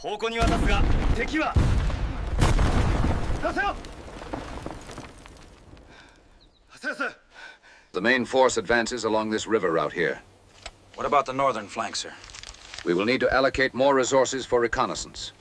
方向に渡すが敵は出せよ。 The main force advances along this river route here. What about the northern flank, sir? We will need to allocate more resources for reconnaissance.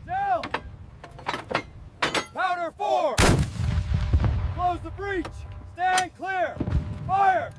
Down! Powder 4! Close the breach! Stand clear! Fire!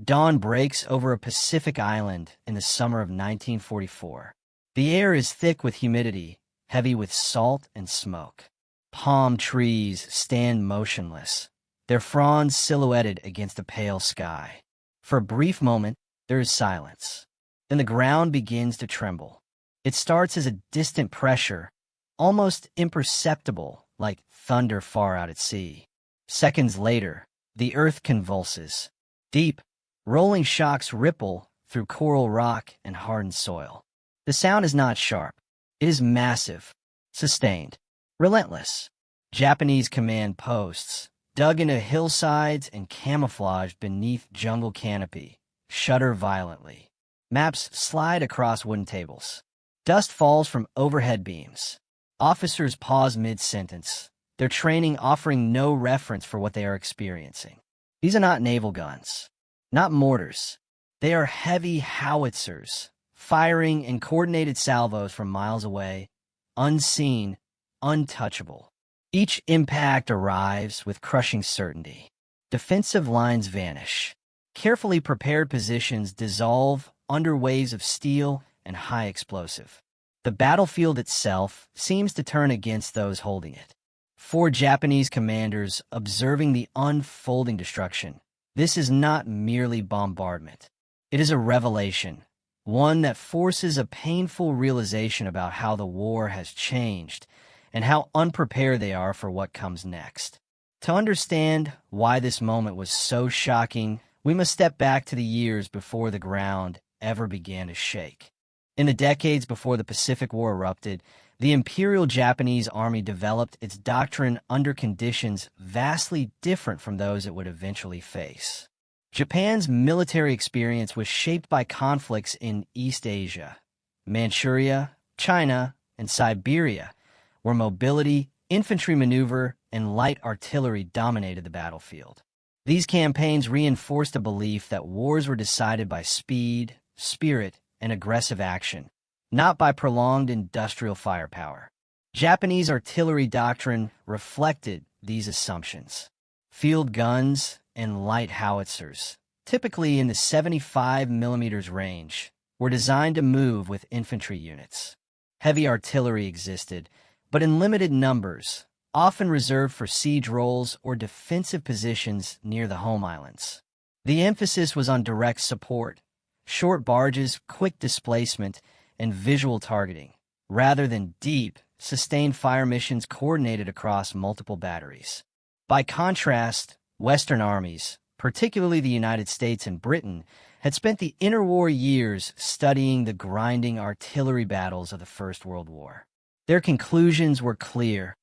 Dawn breaks over a Pacific island in the summer of 1944. The air is thick with humidity, heavy with salt and smoke. Palm trees stand motionless, their fronds silhouetted against a pale sky. For a brief moment, there is silence. Then the ground begins to tremble. It starts as a distant pressure, almost imperceptible, like thunder far out at sea. Seconds later, the earth convulses. Deep, rolling shocks ripple through coral rock and hardened soil. The sound is not sharp. It is massive, sustained, relentless. Japanese command posts, dug into hillsides and camouflaged beneath jungle canopy, shudder violently. Maps slide across wooden tables. Dust falls from overhead beams. Officers pause mid-sentence, their training offering no reference for what they are experiencing. These are not naval guns. Not mortars. They are heavy howitzers, firing in coordinated salvos from miles away, unseen, untouchable. Each impact arrives with crushing certainty. Defensive lines vanish. Carefully prepared positions dissolve under waves of steel and high explosive. The battlefield itself seems to turn against those holding it. 4 Japanese commanders observing the unfolding destruction. This is not merely bombardment. It is a revelation, one that forces a painful realization about how the war has changed and how unprepared they are for what comes next. To understand why this moment was so shocking, we must step back to the years before the ground ever began to shake. In the decades before the Pacific War erupted, the Imperial Japanese Army developed its doctrine under conditions vastly different from those it would eventually face. Japan's military experience was shaped by conflicts in East Asia, Manchuria, China, and Siberia, where mobility, infantry maneuver, and light artillery dominated the battlefield. These campaigns reinforced a belief that wars were decided by speed, spirit, and aggressive action, not by prolonged industrial firepower. Japanese artillery doctrine reflected these assumptions. Field guns and light howitzers, typically in the 75 mm range, were designed to move with infantry units. Heavy artillery existed, but in limited numbers, often reserved for siege roles or defensive positions near the home islands. The emphasis was on direct support, short barges, quick displacement, and visual targeting, rather than deep, sustained fire missions coordinated across multiple batteries. By contrast, Western armies, particularly the United States and Britain, had spent the interwar years studying the grinding artillery battles of the First World War. Their conclusions were clear.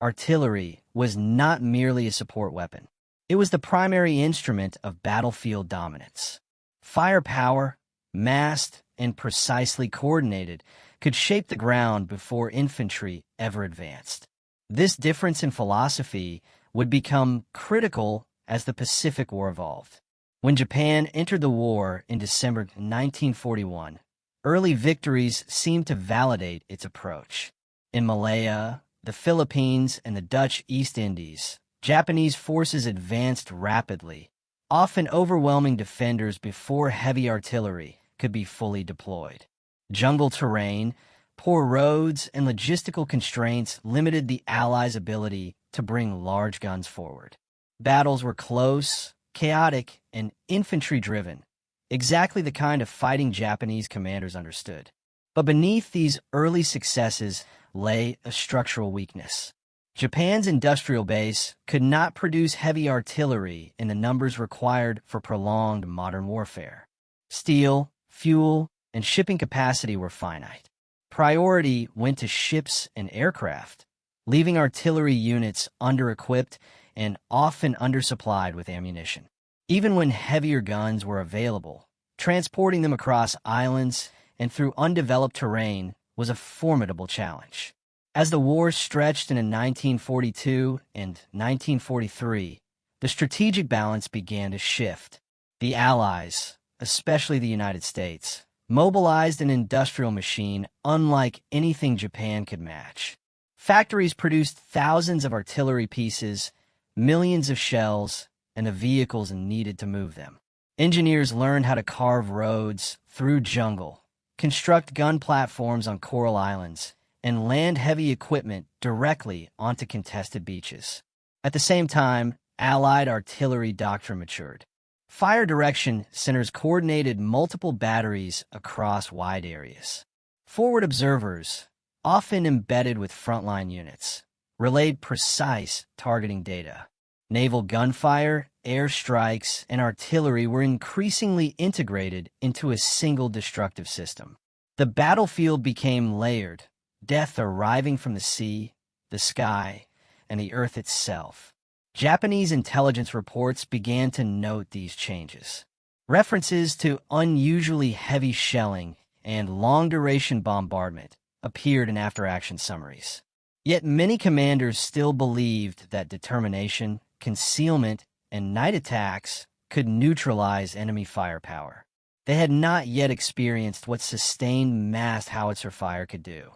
Artillery was not merely a support weapon. It was the primary instrument of battlefield dominance. Firepower, massed and precisely coordinated, could shape the ground before infantry ever advanced. This difference in philosophy would become critical as the Pacific War evolved. When Japan entered the war in December 1941, early victories seemed to validate its approach. In Malaya, the Philippines, and the Dutch East Indies, Japanese forces advanced rapidly, often overwhelming defenders before heavy artillery could be fully deployed. Jungle terrain, poor roads, and logistical constraints limited the Allies' ability to bring large guns forward. Battles were close, chaotic, and infantry-driven, exactly the kind of fighting Japanese commanders understood. But beneath these early successes lay a structural weakness. Japan's industrial base could not produce heavy artillery in the numbers required for prolonged modern warfare. Steel, fuel, and shipping capacity were finite. Priority went to ships and aircraft, leaving artillery units under-equipped and often undersupplied with ammunition. Even when heavier guns were available, transporting them across islands and through undeveloped terrain was a formidable challenge. As the war stretched into 1942 and 1943, the strategic balance began to shift. The Allies, especially the United States, mobilized an industrial machine unlike anything Japan could match. Factories produced thousands of artillery pieces, millions of shells, and the vehicles needed to move them. Engineers learned how to carve roads through jungle, construct gun platforms on coral islands, and land heavy equipment directly onto contested beaches. At the same time, Allied artillery doctrine matured. Fire direction centers coordinated multiple batteries across wide areas. Forward observers, often embedded with frontline units, relayed precise targeting data. Naval gunfire, airstrikes, and artillery were increasingly integrated into a single destructive system. The battlefield became layered, death arriving from the sea, the sky, and the earth itself. Japanese intelligence reports began to note these changes. References to unusually heavy shelling and long-duration bombardment appeared in after-action summaries. Yet many commanders still believed that determination, concealment, and night attacks could neutralize enemy firepower. They had not yet experienced what sustained massed howitzer fire could do,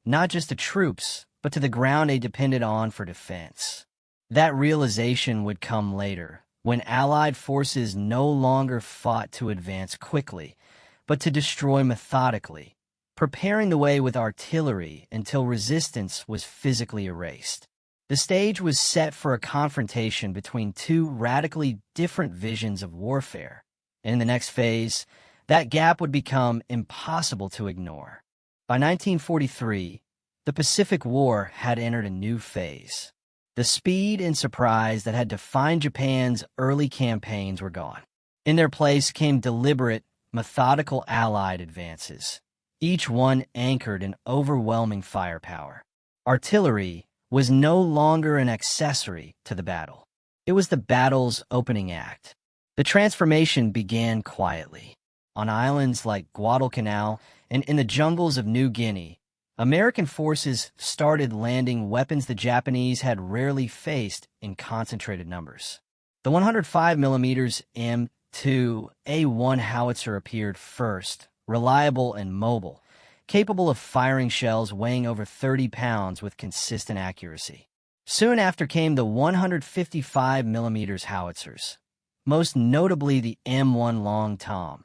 not just to troops, but to the ground they depended on for defense. That realization would come later, when Allied forces no longer fought to advance quickly, but to destroy methodically, preparing the way with artillery until resistance was physically erased. The stage was set for a confrontation between two radically different visions of warfare, and in the next phase, that gap would become impossible to ignore. By 1943, the Pacific War had entered a new phase. The speed and surprise that had defined Japan's early campaigns were gone. In their place came deliberate, methodical Allied advances, each one anchored in overwhelming firepower. Artillery was no longer an accessory to the battle. It was the battle's opening act. The transformation began quietly. On islands like Guadalcanal and in the jungles of New Guinea, American forces started landing weapons the Japanese had rarely faced in concentrated numbers. The 105mm M2A1 howitzer appeared first, reliable and mobile, capable of firing shells weighing over 30 pounds with consistent accuracy. Soon after came the 155mm howitzers, most notably the M1 Long Tom,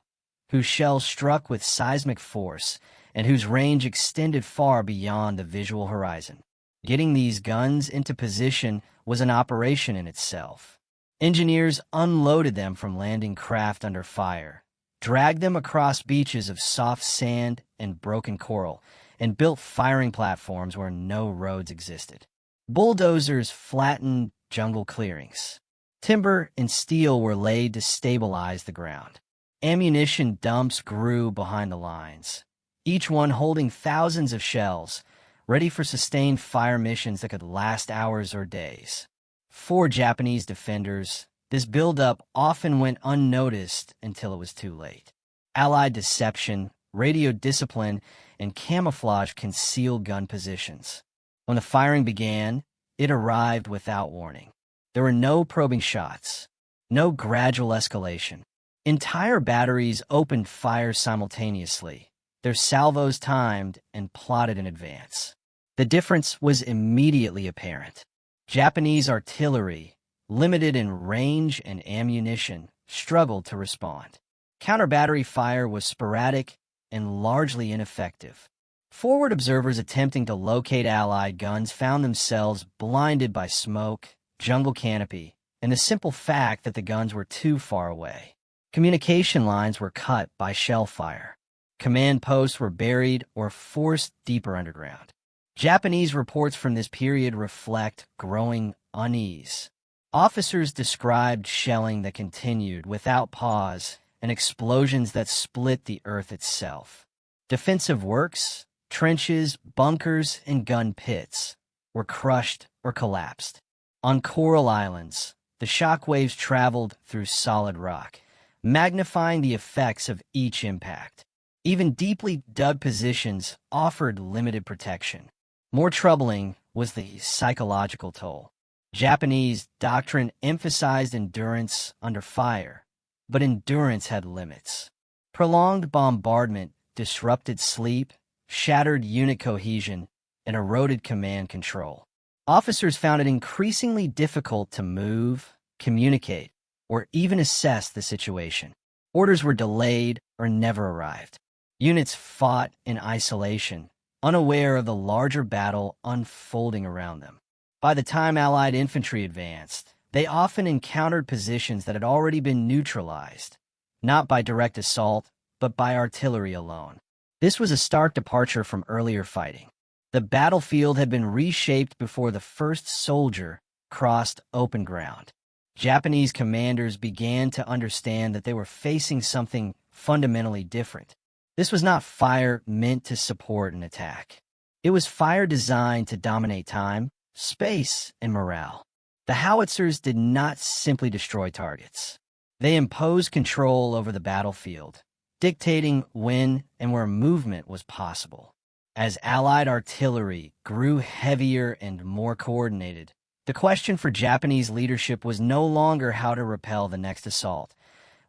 whose shells struck with seismic force and whose range extended far beyond the visual horizon. Getting these guns into position was an operation in itself. Engineers unloaded them from landing craft under fire, dragged them across beaches of soft sand and broken coral, and built firing platforms where no roads existed. Bulldozers flattened jungle clearings. Timber and steel were laid to stabilize the ground. Ammunition dumps grew behind the lines, each one holding thousands of shells, ready for sustained fire missions that could last hours or days. For Japanese defenders, this buildup often went unnoticed until it was too late. Allied deception, radio discipline, and camouflage concealed gun positions. When the firing began, it arrived without warning. There were no probing shots, no gradual escalation. Entire batteries opened fire simultaneously, their salvos timed and plotted in advance. The difference was immediately apparent. Japanese artillery, limited in range and ammunition, struggled to respond. Counter-battery fire was sporadic and largely ineffective. Forward observers attempting to locate Allied guns found themselves blinded by smoke, jungle canopy, and the simple fact that the guns were too far away. Communication lines were cut by shell fire. Command posts were buried or forced deeper underground. Japanese reports from this period reflect growing unease. Officers described shelling that continued without pause and explosions that split the earth itself. Defensive works, trenches, bunkers, and gun pits were crushed or collapsed. On coral islands, the shock waves traveled through solid rock, magnifying the effects of each impact. Even deeply dug positions offered limited protection. More troubling was the psychological toll. Japanese doctrine emphasized endurance under fire, but endurance had limits. Prolonged bombardment disrupted sleep, shattered unit cohesion, and eroded command control. Officers found it increasingly difficult to move, communicate, or even assess the situation. Orders were delayed or never arrived. Units fought in isolation, unaware of the larger battle unfolding around them. By the time Allied infantry advanced, they often encountered positions that had already been neutralized, not by direct assault, but by artillery alone. This was a stark departure from earlier fighting. The battlefield had been reshaped before the first soldier crossed open ground. Japanese commanders began to understand that they were facing something fundamentally different. This was not fire meant to support an attack. It was fire designed to dominate time, space, and morale. The Howitzers did not simply destroy targets. They imposed control over the battlefield, dictating when and where movement was possible. As Allied artillery grew heavier and more coordinated, the question for Japanese leadership was no longer how to repel the next assault,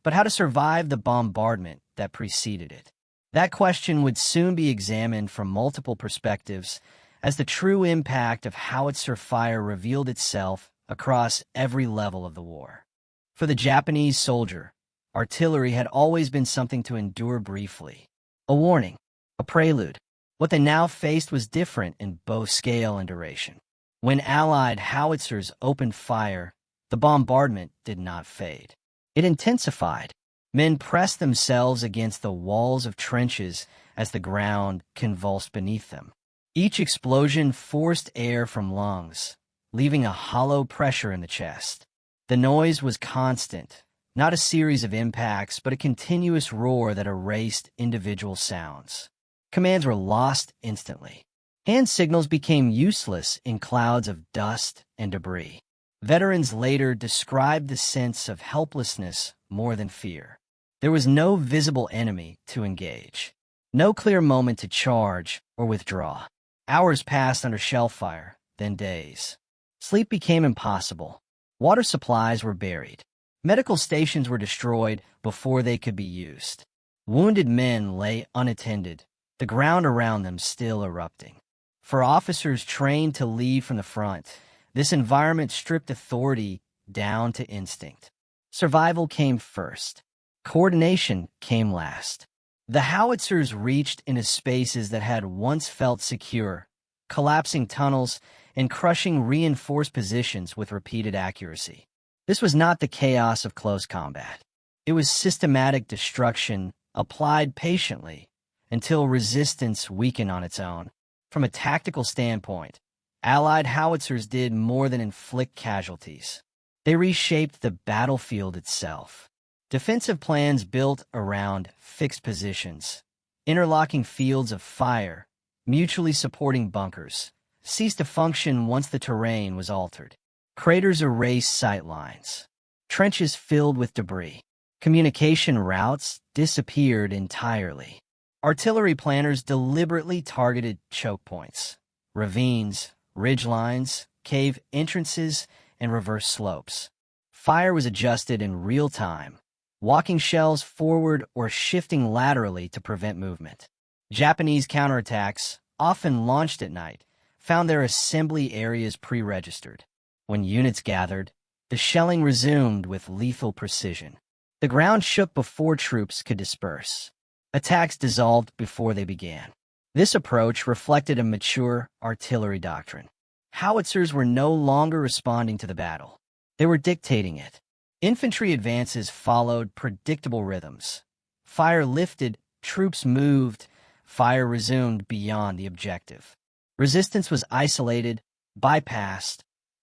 but how to survive the bombardment that preceded it. That question would soon be examined from multiple perspectives as the true impact of howitzer fire revealed itself across every level of the war. For the Japanese soldier, artillery had always been something to endure briefly. A warning, a prelude. What they now faced was different in both scale and duration. When Allied howitzers opened fire, the bombardment did not fade. It intensified. Men pressed themselves against the walls of trenches as the ground convulsed beneath them. Each explosion forced air from lungs, leaving a hollow pressure in the chest. The noise was constant, not a series of impacts, but a continuous roar that erased individual sounds. Commands were lost instantly. Hand signals became useless in clouds of dust and debris. Veterans later described the sense of helplessness more than fear. There was no visible enemy to engage, no clear moment to charge or withdraw. Hours passed under shell fire, then days. Sleep became impossible. Water supplies were buried. Medical stations were destroyed before they could be used. Wounded men lay unattended, the ground around them still erupting. For officers trained to lead from the front, this environment stripped authority down to instinct. Survival came first. Coordination came last. The howitzers reached into spaces that had once felt secure, collapsing tunnels and crushing reinforced positions with repeated accuracy. This was not the chaos of close combat. It was systematic destruction applied patiently until resistance weakened on its own. From a tactical standpoint, Allied howitzers did more than inflict casualties. They reshaped the battlefield itself. Defensive plans built around fixed positions, interlocking fields of fire, mutually supporting bunkers, ceased to function once the terrain was altered. Craters erased sight lines. Trenches filled with debris. Communication routes disappeared entirely. Artillery planners deliberately targeted choke points, ravines, ridgelines, cave entrances, and reverse slopes. Fire was adjusted in real time, walking shells forward or shifting laterally to prevent movement. Japanese counterattacks, often launched at night, found their assembly areas pre-registered. When units gathered, the shelling resumed with lethal precision. The ground shook before troops could disperse. Attacks dissolved before they began. This approach reflected a mature artillery doctrine. Howitzers were no longer responding to the battle. They were dictating it. Infantry advances followed predictable rhythms. Fire lifted troops moved, fire resumed beyond the objective. Resistance was isolated, bypassed,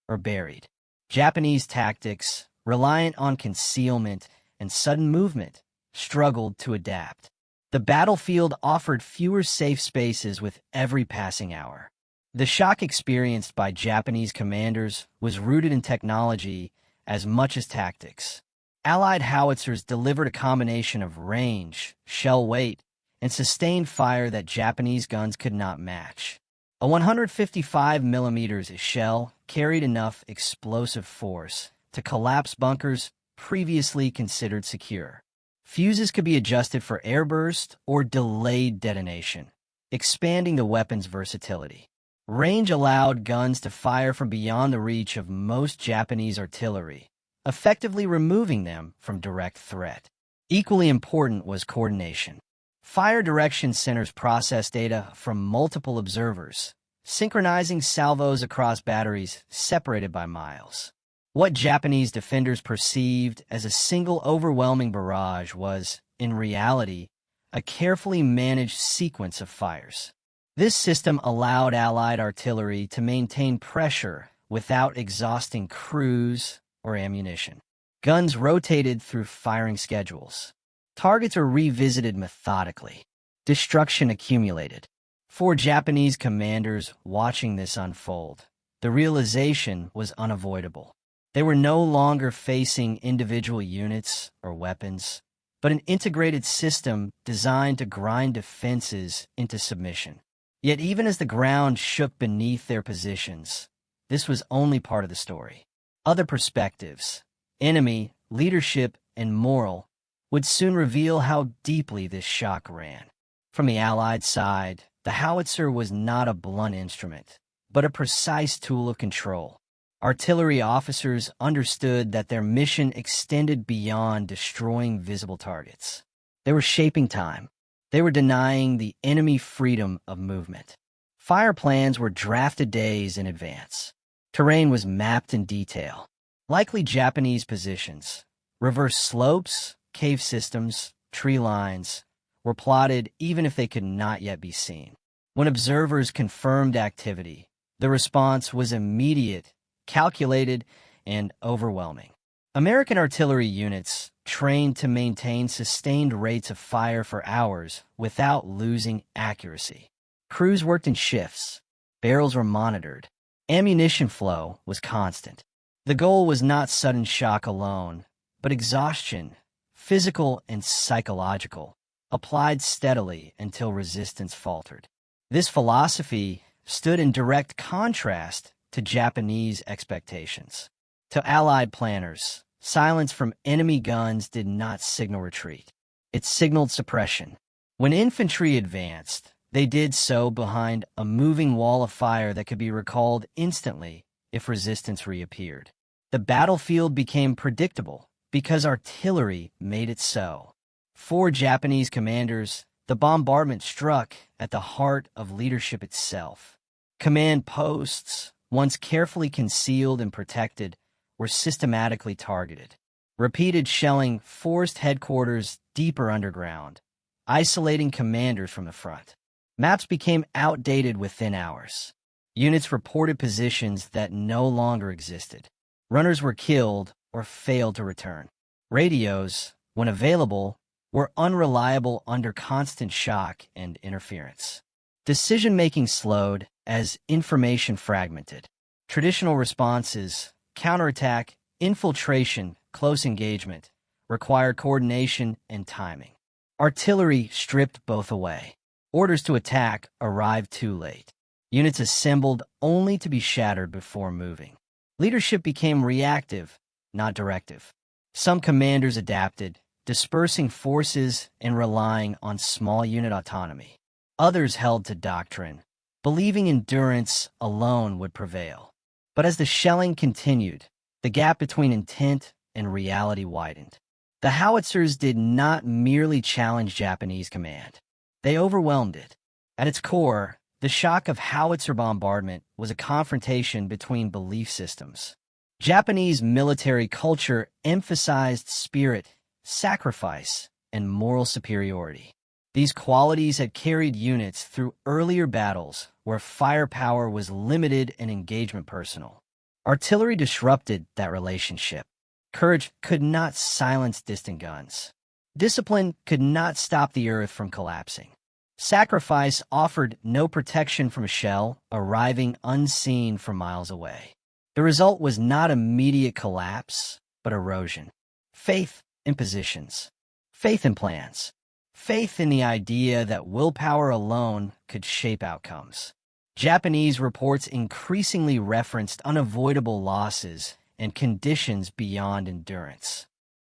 or buried. Japanese tactics, reliant on concealment and sudden movement, struggled to adapt. The battlefield offered fewer safe spaces with every passing hour. The shock experienced by Japanese commanders was rooted in technology as much as tactics. Allied howitzers delivered a combination of range, shell weight, and sustained fire that Japanese guns could not match. A 155 mm shell carried enough explosive force to collapse bunkers previously considered secure. Fuses could be adjusted for airburst or delayed detonation, expanding the weapon's versatility. Range allowed guns to fire from beyond the reach of most Japanese artillery, effectively removing them from direct threat. Equally important was coordination. Fire direction centers process data from multiple observers, synchronizing salvos across batteries separated by miles. What Japanese defenders perceived as a single overwhelming barrage was, in reality, a carefully managed sequence of fires. This system allowed Allied artillery to maintain pressure without exhausting crews or ammunition. Guns rotated through firing schedules. Targets were revisited methodically. Destruction accumulated. For Japanese commanders watching this unfold, the realization was unavoidable. They were no longer facing individual units or weapons, but an integrated system designed to grind defenses into submission. Yet even as the ground shook beneath their positions, this was only part of the story. Other perspectives, enemy, leadership, and moral, would soon reveal how deeply this shock ran. From the Allied side, the howitzer was not a blunt instrument, but a precise tool of control. Artillery officers understood that their mission extended beyond destroying visible targets. They were shaping time. They were denying the enemy freedom of movement. Fire plans were drafted days in advance. Terrain was mapped in detail. Likely Japanese positions, reverse slopes, cave systems, tree lines, were plotted even if they could not yet be seen. When observers confirmed activity, the response was immediate, calculated, and overwhelming. American artillery units trained to maintain sustained rates of fire for hours without losing accuracy. Crews worked in shifts. Barrels were monitored. Ammunition flow was constant. The goal was not sudden shock alone, but exhaustion, physical and psychological, applied steadily until resistance faltered. This philosophy stood in direct contrast to Japanese expectations. To Allied planners, silence from enemy guns did not signal retreat. It signaled suppression. When infantry advanced, they did so behind a moving wall of fire that could be recalled instantly if resistance reappeared. The battlefield became predictable because artillery made it so. For Japanese commanders, the bombardment struck at the heart of leadership itself. Command posts, once carefully concealed and protected, were systematically targeted. Repeated shelling forced headquarters deeper underground, isolating commanders from the front. Maps became outdated within hours. Units reported positions that no longer existed. Runners were killed or failed to return. Radios, when available, were unreliable under constant shock and interference. Decision-making slowed as information fragmented. Traditional responses, counterattack, infiltration, close engagement, required coordination and timing. Artillery stripped both away. Orders to attack arrived too late. Units assembled only to be shattered before moving. Leadership became reactive, not directive. Some commanders adapted, dispersing forces and relying on small unit autonomy. Others held to doctrine, believing endurance alone would prevail. But as the shelling continued, the gap between intent and reality widened. The howitzers did not merely challenge Japanese command. They overwhelmed it. At its core, the shock of howitzer bombardment was a confrontation between belief systems. Japanese military culture emphasized spirit, sacrifice, and moral superiority. These qualities had carried units through earlier battles where firepower was limited and engagement personal. Artillery disrupted that relationship. Courage could not silence distant guns. Discipline could not stop the earth from collapsing. Sacrifice offered no protection from a shell arriving unseen from miles away. The result was not immediate collapse, but erosion. Faith in positions. Faith in plans. Faith in the idea that willpower alone could shape outcomes. Japanese reports increasingly referenced unavoidable losses and conditions beyond endurance.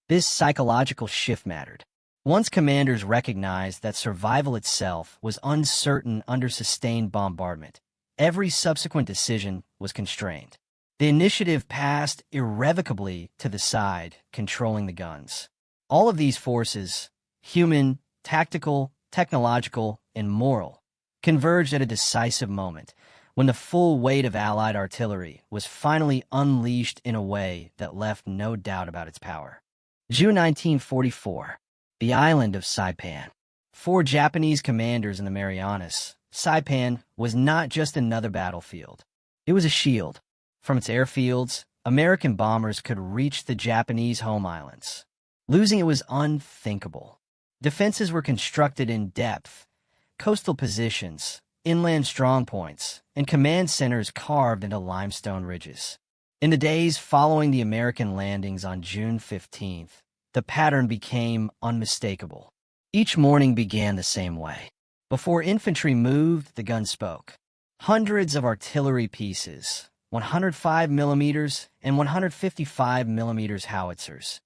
This psychological shift mattered. Once commanders recognized that survival itself was uncertain under sustained bombardment, every subsequent decision was constrained. The initiative passed irrevocably to the side controlling the guns. All of these forces, human, tactical, technological, and moral, converged at a decisive moment when the full weight of Allied artillery was finally unleashed in a way that left no doubt about its power. June 1944, the island of Saipan. For Japanese commanders in the Marianas, Saipan was not just another battlefield. It was a shield. From its airfields, American bombers could reach the Japanese home islands. Losing it was unthinkable. Defenses were constructed in depth, coastal positions, inland strongpoints, and command centers carved into limestone ridges. In the days following the American landings on June 15th, the pattern became unmistakable. Each morning began the same way. Before infantry moved, the gun spoke. Hundreds of artillery pieces, 105 millimeters and 155 millimeters howitzers,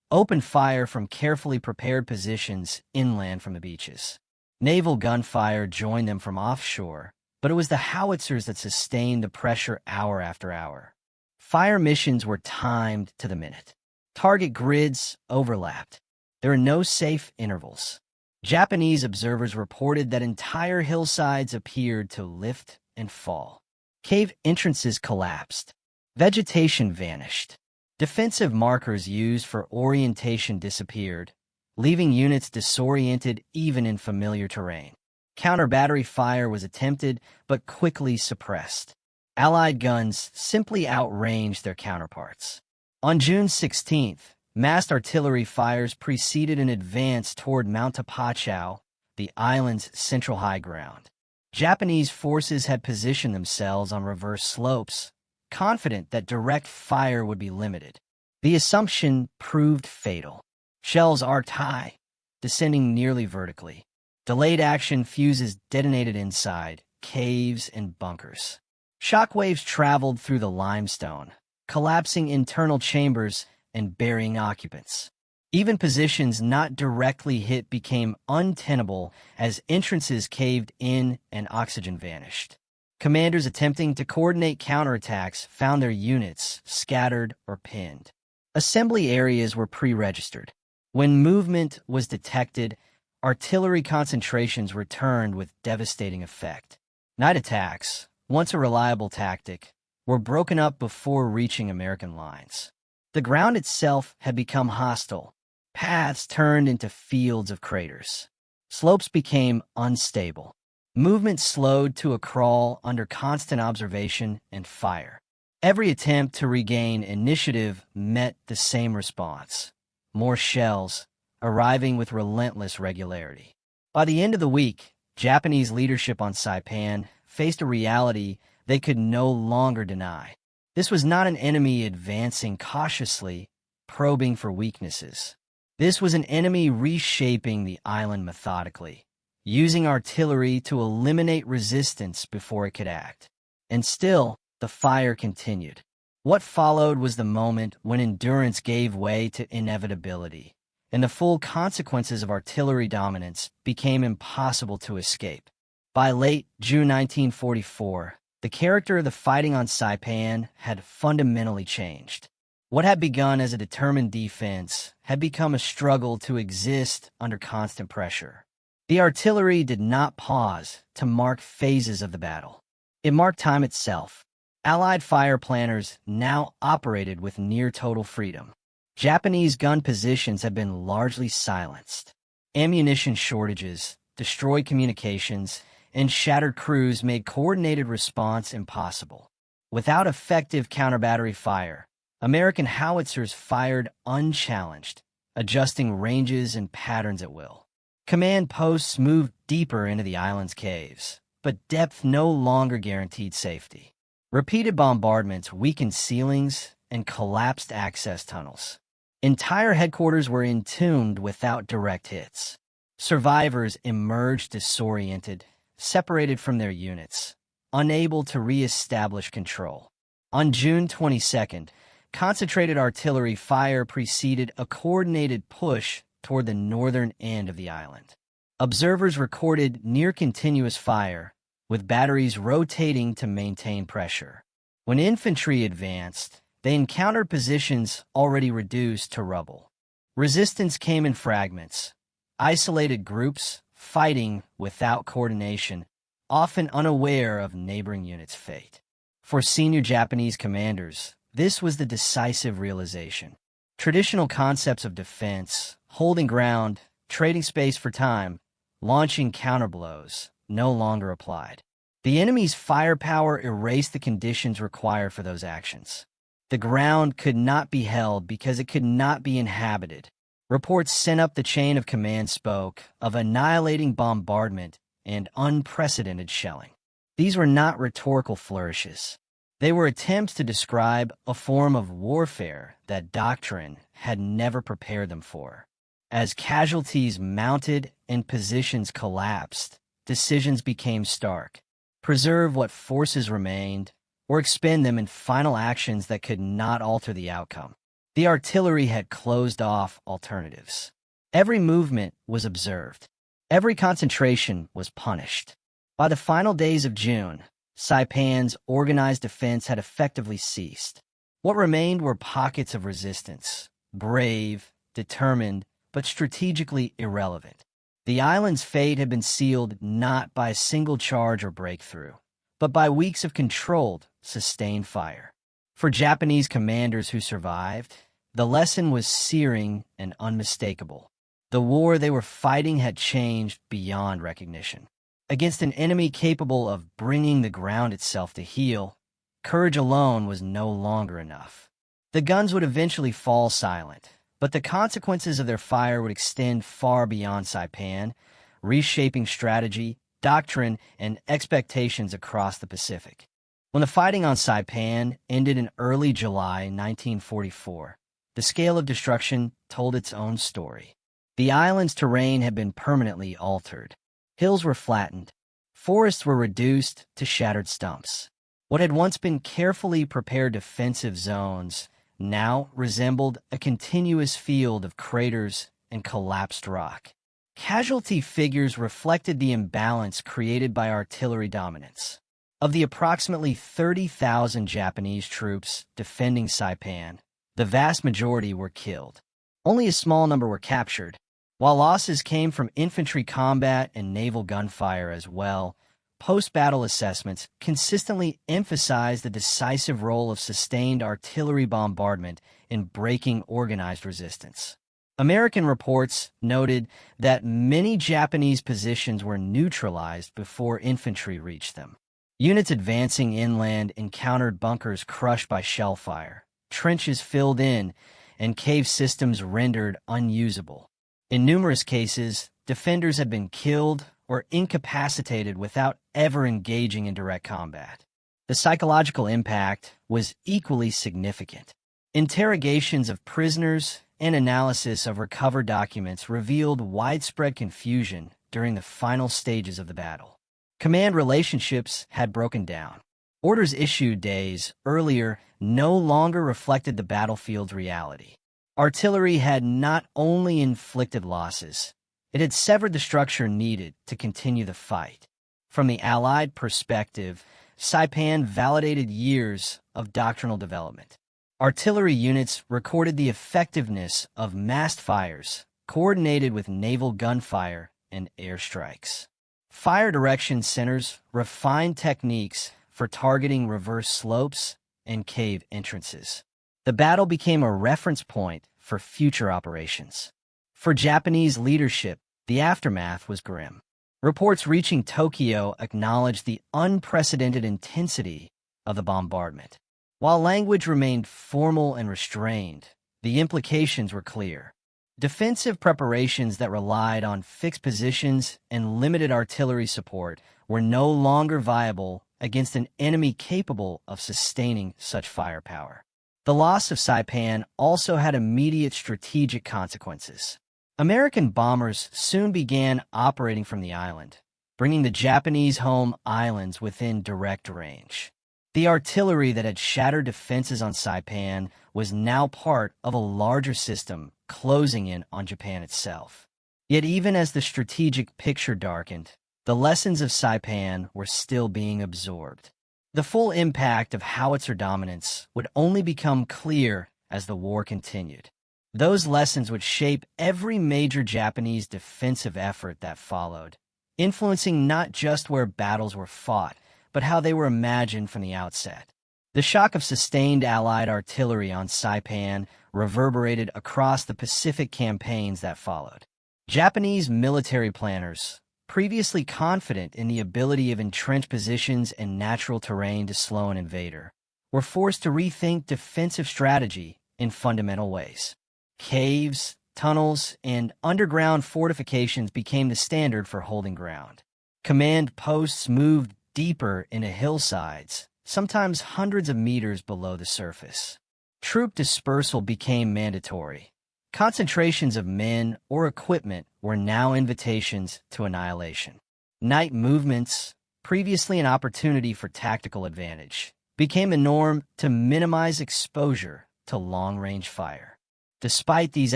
opened fire from carefully prepared positions inland from the beaches. Naval gunfire joined them from offshore, but it was the howitzers that sustained the pressure hour after hour. Fire missions were timed to the minute. Target grids overlapped. There were no safe intervals. Japanese observers reported that entire hillsides appeared to lift and fall. Cave entrances collapsed. Vegetation vanished. Defensive markers used for orientation disappeared, leaving units disoriented even in familiar terrain. Counter-battery fire was attempted, but quickly suppressed. Allied guns simply outranged their counterparts. On June 16th, massed artillery fires preceded an advance toward Mount Tapachau, the island's central high ground. Japanese forces had positioned themselves on reverse slopes, confident that direct fire would be limited. The assumption proved fatal. Shells arced high, descending nearly vertically. Delayed action fuses detonated inside caves and bunkers. Shockwaves traveled through the limestone, collapsing internal chambers and burying occupants. Even positions not directly hit became untenable as entrances caved in and oxygen vanished. Commanders attempting to coordinate counterattacks found their units scattered or pinned. Assembly areas were pre-registered. When movement was detected, artillery concentrations returned with devastating effect. Night attacks, once a reliable tactic, were broken up before reaching American lines. The ground itself had become hostile. Paths turned into fields of craters. Slopes became unstable. Movement slowed to a crawl under constant observation and fire. Every attempt to regain initiative met the same response. More shells, arriving with relentless regularity. By the end of the week, Japanese leadership on Saipan faced a reality they could no longer deny. This was not an enemy advancing cautiously, probing for weaknesses. This was an enemy reshaping the island methodically, using artillery to eliminate resistance before it could act. And still, the fire continued. What followed was the moment when endurance gave way to inevitability, and the full consequences of artillery dominance became impossible to escape. By late June 1944, the character of the fighting on Saipan had fundamentally changed. What had begun as a determined defense had become a struggle to exist under constant pressure. The artillery did not pause to mark phases of the battle. It marked time itself. Allied fire planners now operated with near-total freedom. Japanese gun positions had been largely silenced. Ammunition shortages, destroyed communications, and shattered crews made coordinated response impossible. Without effective counter-battery fire, American howitzers fired unchallenged, adjusting ranges and patterns at will. Command posts moved deeper into the island's caves, but depth no longer guaranteed safety. Repeated bombardments weakened ceilings and collapsed access tunnels. Entire headquarters were entombed without direct hits. Survivors emerged disoriented, separated from their units, unable to re-establish control. On June 22nd, concentrated artillery fire preceded a coordinated push toward the northern end of the island. Observers recorded near-continuous fire, with batteries rotating to maintain pressure. When infantry advanced, they encountered positions already reduced to rubble. Resistance came in fragments, isolated groups fighting without coordination, often unaware of neighboring units' fate. For senior Japanese commanders, this was the decisive realization. Traditional concepts of defense, holding ground, trading space for time, launching counterblows, no longer applied. The enemy's firepower erased the conditions required for those actions. The ground could not be held because it could not be inhabited. Reports sent up the chain of command spoke of annihilating bombardment and unprecedented shelling. These were not rhetorical flourishes. They were attempts to describe a form of warfare that doctrine had never prepared them for. As casualties mounted and positions collapsed, decisions became stark. Preserve what forces remained, or expend them in final actions that could not alter the outcome. The artillery had closed off alternatives. Every movement was observed. Every concentration was punished. By the final days of June, Saipan's organized defense had effectively ceased. What remained were pockets of resistance, brave, determined, but strategically irrelevant. The island's fate had been sealed not by a single charge or breakthrough, but by weeks of controlled, sustained fire. For Japanese commanders who survived, the lesson was searing and unmistakable. The war they were fighting had changed beyond recognition. Against an enemy capable of bringing the ground itself to heel, courage alone was no longer enough. The guns would eventually fall silent, but the consequences of their fire would extend far beyond Saipan, reshaping strategy, doctrine, and expectations across the Pacific. When the fighting on Saipan ended in early July 1944, the scale of destruction told its own story. The island's terrain had been permanently altered. Hills were flattened. Forests were reduced to shattered stumps. What had once been carefully prepared defensive zones now resembled a continuous field of craters and collapsed rock. Casualty figures reflected the imbalance created by artillery dominance. Of the approximately 30,000 Japanese troops defending Saipan, the vast majority were killed. Only a small number were captured. While losses came from infantry combat and naval gunfire as well, post-battle assessments consistently emphasized the decisive role of sustained artillery bombardment in breaking organized resistance. American reports noted that many Japanese positions were neutralized before infantry reached them. Units advancing inland encountered bunkers crushed by shell fire, trenches filled in, and cave systems rendered unusable. In numerous cases, defenders had been killed or incapacitated without ever engaging in direct combat. The psychological impact was equally significant. Interrogations of prisoners and analysis of recovered documents revealed widespread confusion during the final stages of the battle. Command relationships had broken down. Orders issued days earlier no longer reflected the battlefield's reality. Artillery had not only inflicted losses, it had severed the structure needed to continue the fight. From the Allied perspective, Saipan validated years of doctrinal development. Artillery units recorded the effectiveness of massed fires, coordinated with naval gunfire and airstrikes. Fire direction centers refined techniques for targeting reverse slopes and cave entrances. The battle became a reference point for future operations. For Japanese leadership, the aftermath was grim. Reports reaching Tokyo acknowledged the unprecedented intensity of the bombardment. While language remained formal and restrained, the implications were clear. Defensive preparations that relied on fixed positions and limited artillery support were no longer viable against an enemy capable of sustaining such firepower. The loss of Saipan also had immediate strategic consequences. American bombers soon began operating from the island, bringing the Japanese home islands within direct range. The artillery that had shattered defenses on Saipan was now part of a larger system closing in on Japan itself. Yet even as the strategic picture darkened, the lessons of Saipan were still being absorbed. The full impact of howitzer dominance would only become clear as the war continued. Those lessons would shape every major Japanese defensive effort that followed, influencing not just where battles were fought, but how they were imagined from the outset. The shock of sustained Allied artillery on Saipan reverberated across the Pacific campaigns that followed. Japanese military planners, previously confident in the ability of entrenched positions and natural terrain to slow an invader, were forced to rethink defensive strategy in fundamental ways. Caves, tunnels, and underground fortifications became the standard for holding ground. Command posts moved deeper into hillsides, sometimes hundreds of meters below the surface. Troop dispersal became mandatory. Concentrations of men or equipment were now invitations to annihilation. Night movements, previously an opportunity for tactical advantage, became a norm to minimize exposure to long-range fire. Despite these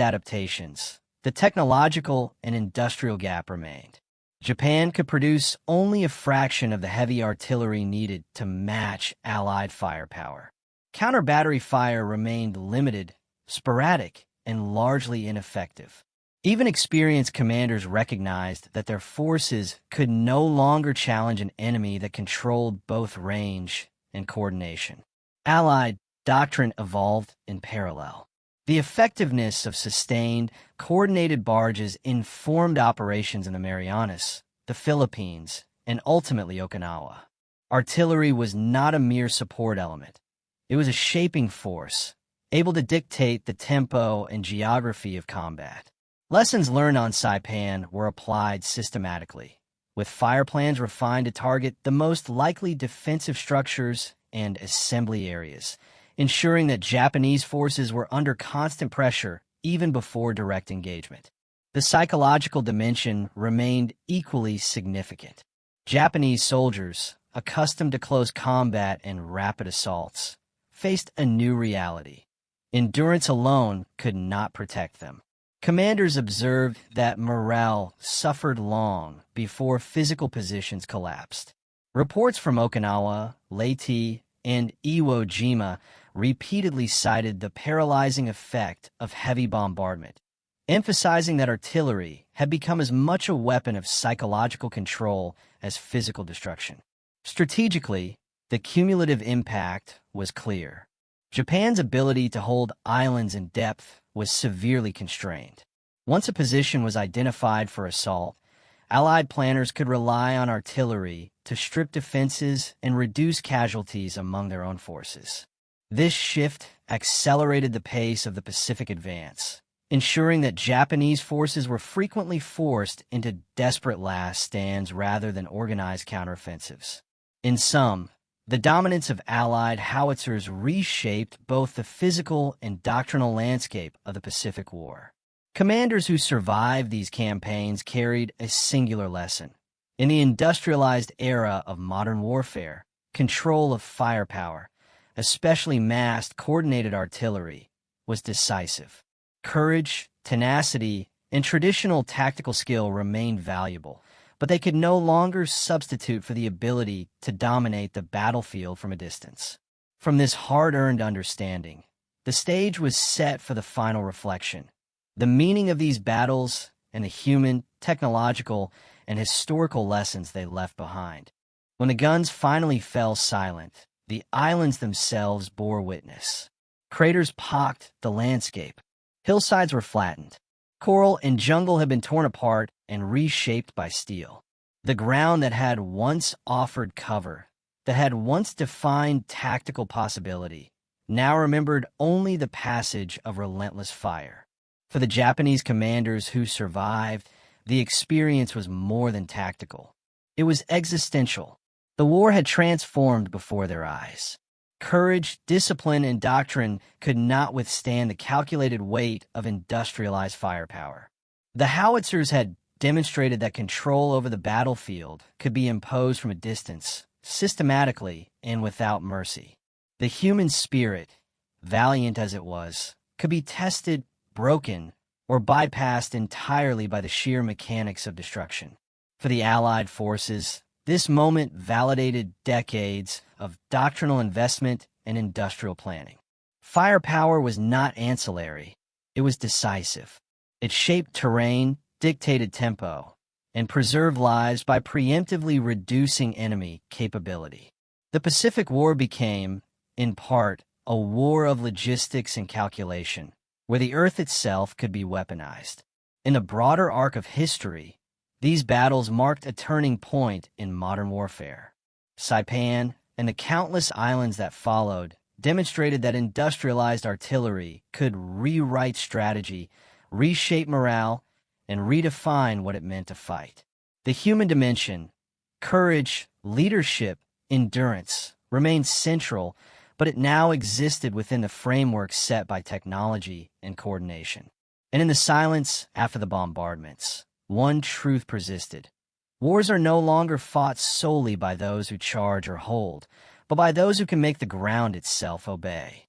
adaptations, the technological and industrial gap remained. Japan could produce only a fraction of the heavy artillery needed to match Allied firepower. Counter-battery fire remained limited, sporadic, and largely ineffective. Even experienced commanders recognized that their forces could no longer challenge an enemy that controlled both range and coordination. Allied doctrine evolved in parallel. The effectiveness of sustained, coordinated barges informed operations in the Marianas, the Philippines, and ultimately Okinawa. Artillery was not a mere support element. It was a shaping force, able to dictate the tempo and geography of combat. Lessons learned on Saipan were applied systematically, with fire plans refined to target the most likely defensive structures and assembly areas, ensuring that Japanese forces were under constant pressure even before direct engagement. The psychological dimension remained equally significant. Japanese soldiers, accustomed to close combat and rapid assaults, faced a new reality. Endurance alone could not protect them. Commanders observed that morale suffered long before physical positions collapsed. Reports from Okinawa, Leyte, and Iwo Jima repeatedly cited the paralyzing effect of heavy bombardment, emphasizing that artillery had become as much a weapon of psychological control as physical destruction. Strategically, the cumulative impact was clear. Japan's ability to hold islands in depth was severely constrained. Once a position was identified for assault, Allied planners could rely on artillery to strip defenses and reduce casualties among their own forces. This shift accelerated the pace of the Pacific advance, ensuring that Japanese forces were frequently forced into desperate last stands rather than organized counteroffensives. In sum, the dominance of Allied howitzers reshaped both the physical and doctrinal landscape of the Pacific War. Commanders who survived these campaigns carried a singular lesson. In the industrialized era of modern warfare, control of firepower, especially massed, coordinated artillery, was decisive. Courage, tenacity, and traditional tactical skill remained valuable, but they could no longer substitute for the ability to dominate the battlefield from a distance. From this hard-earned understanding, the stage was set for the final reflection. The meaning of these battles and the human, technological, and historical lessons they left behind. When the guns finally fell silent, the islands themselves bore witness. Craters pocked the landscape. Hillsides were flattened. Coral and jungle had been torn apart and reshaped by steel. The ground that had once offered cover, that had once defined tactical possibility, now remembered only the passage of relentless fire. For the Japanese commanders who survived, the experience was more than tactical. It was existential. The war had transformed before their eyes. Courage, discipline, and doctrine could not withstand the calculated weight of industrialized firepower. The Howitzers had demonstrated that control over the battlefield could be imposed from a distance, systematically and without mercy. The human spirit, valiant as it was, could be tested, broken, or bypassed entirely by the sheer mechanics of destruction. For the Allied forces, this moment validated decades of doctrinal investment and industrial planning. Firepower was not ancillary, it was decisive. It shaped terrain, dictated tempo, and preserved lives by preemptively reducing enemy capability. The Pacific War became, in part, a war of logistics and calculation, where the Earth itself could be weaponized. In the broader arc of history, these battles marked a turning point in modern warfare. Saipan and the countless islands that followed demonstrated that industrialized artillery could rewrite strategy, reshape morale, and redefine what it meant to fight. The human dimension, courage, leadership, endurance, remained central, but it now existed within the framework set by technology and coordination. And in the silence after the bombardments, one truth persisted. Wars are no longer fought solely by those who charge or hold, but by those who can make the ground itself obey.